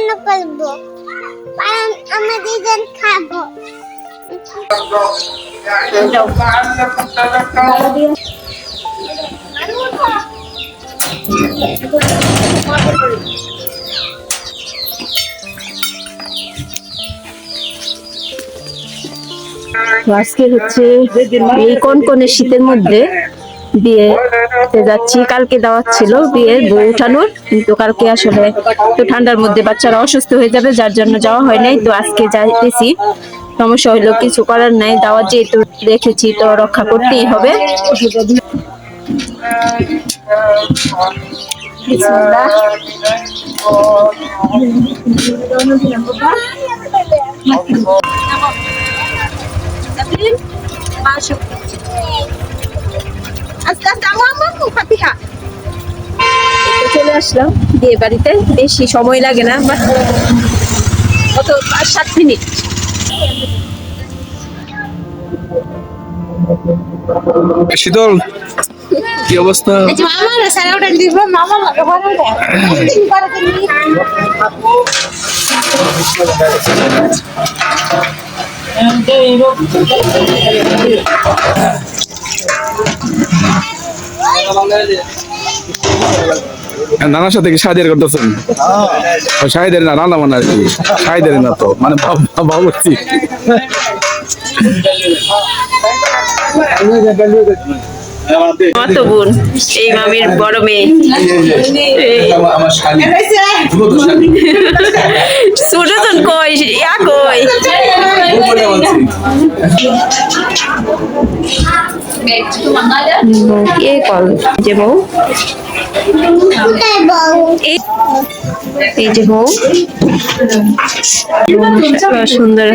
রান্না করবো, কারণ আমরা দুজন খাবো। আজকে হচ্ছে এই কনকনে শীতের মধ্যে বিয়েতে যাচ্ছি। কালকে দাওয়াত ছিল বিয়ের বউ উঠানোর, কিন্তু কালকে আসলে তো ঠান্ডার মধ্যে বাচ্চারা অসুস্থ হয়ে যাবে, যার জন্য যাওয়া হয় নাই। তো আজকে যাইতেছি, সমস্যা হইলো কিছু করার নাই, দাওয়াত যেহেতু রেখেছি তো রক্ষা করতেই হবে। চলে আসলাম বিয়ে বাড়িতে, বেশি সময় লাগে না, কত 5-7 মিনিট। শীতল, কি অবস্থা? নানার সাথে কি শাহিদের করতেছেন? শাহিদের না, রান্না বান্না আর কি। শাহিদের না তো, মানে ভাবছি মাতো বোন, এই মামির বড় মেয়ে, সুরজন কই ইয়া কই কে কল যে বউ, এই যে বউ সুন্দর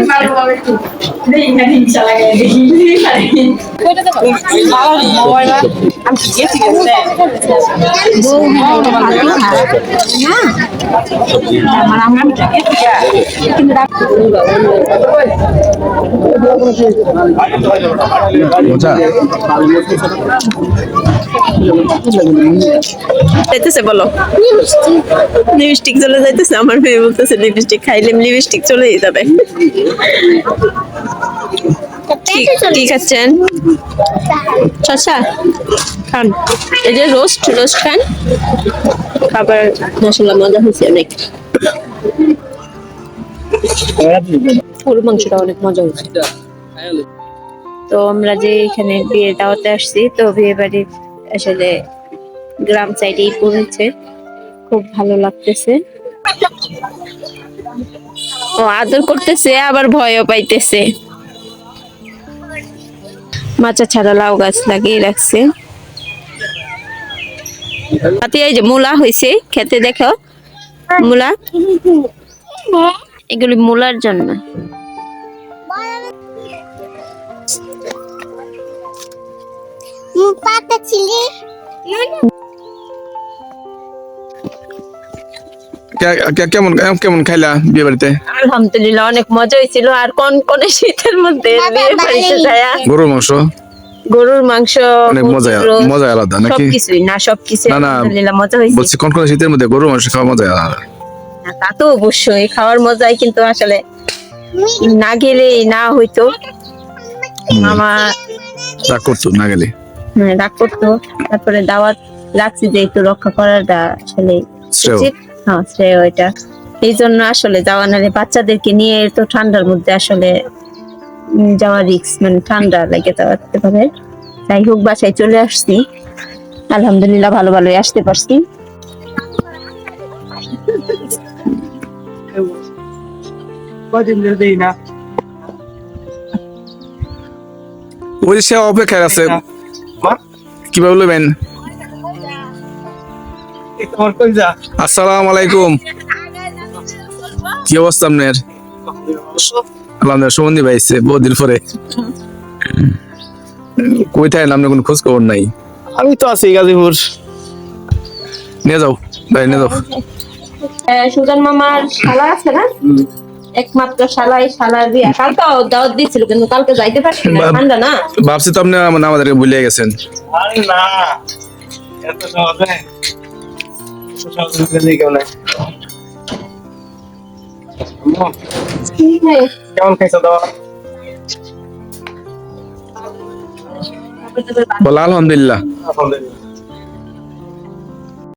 যাইতেছে। বলো লিপস্টিক চলে যাইতেছে, আমার মেয়ে বলতেছে লিপস্টিক খাইলে লিপস্টিক চলেই যাবে। কি খাচ্ছেন? শসা খান, এই যে রোস্ট খান, খাবার মশলা মজা হয়েছে অনেক। গরু মাংসটা অনেক মজা হয়েছে। তো আমরা যে এখানে বিয়ে দাওয়াতে আসছি, তো বিয়ে বাড়ির আসলে গ্রাম সাইডেই পড়েছে, খুব ভালো লাগতেছে। ও আদর করতেছে, আবার ভয়ও পাইতেছে। মাচা ছাড়া লাউ গাছ লাগিয়ে রাখছে। এই যে মূলা হয়েছে খেতে, দেখো মূলা, এগুলি মূলার জন্য। পাতা ছিলি কেমন কেমন খাইলা বিয়ে বাড়িতে? আলহামদুলিল্লাহ অনেক মজা হয়েছিল। আর কনকনে শীতের মধ্যে বিয়ে বাড়িতে যায়া গরুর মাংস অনেক মজা আলাদা নাকি? সবকিছুই না, সবকিছু আলহামদুলিল্লাহ মজা হয়েছে। বলছি কনকনে শীতের মধ্যে গরুর মাংস খাওয়া মজা আলাদা। তা তো অবশ্যই খাওয়ার মজাই, কিন্তু আসলে না গেলে না হইতো। মামা রাগ করতো না গেলে, রাগ করতো। তারপরে দাওয়াত রাখছি যেহেতু রক্ষা করাটা আসলে উচিত, হ্যাঁ শ্রেয় এটা। এই জন্য আসলে যাওয়া নাহলে বাচ্চাদেরকে নিয়ে তো ঠান্ডার মধ্যে আসলে যাওয়া রিস্ক, মানে ঠান্ডা লেগে যাওয়াতে পারে। যাই হোক বাসায় চলে আসছি, আলহামদুলিল্লাহ ভালো ভালোই আসতে পারছি। ওই সে অপেক্ষায় আছে, কিভাবে বলবেন? আসসালামু আলাইকুম, কি অবস্থা আপনার? আলহামদুলিল্লাহ, সুমন্দি ভাই এসছে বহুদিন পরে। কই থাকেন আপনার কোনো খোঁজ খবর নাই? আমি তো আছি গাজীপুর। নিয়ে যাও ভাই, নিয়ে যাও। সুজন মামার শালা আছে না, একমাত্র শালাই, শালার বিয়া কালকে দাওয়াত দিয়েছিল, কিন্তু কালকে যাইতে পারছি না, ঠান্ডা না। ভাবছি তো আপনি আমাদেরকে ভুলে গেছেন। আরে না, এত সহজে কেমন খাইছো দাওয়া? বল আলহামদুলিল্লাহ। আলহামদুলিল্লাহ।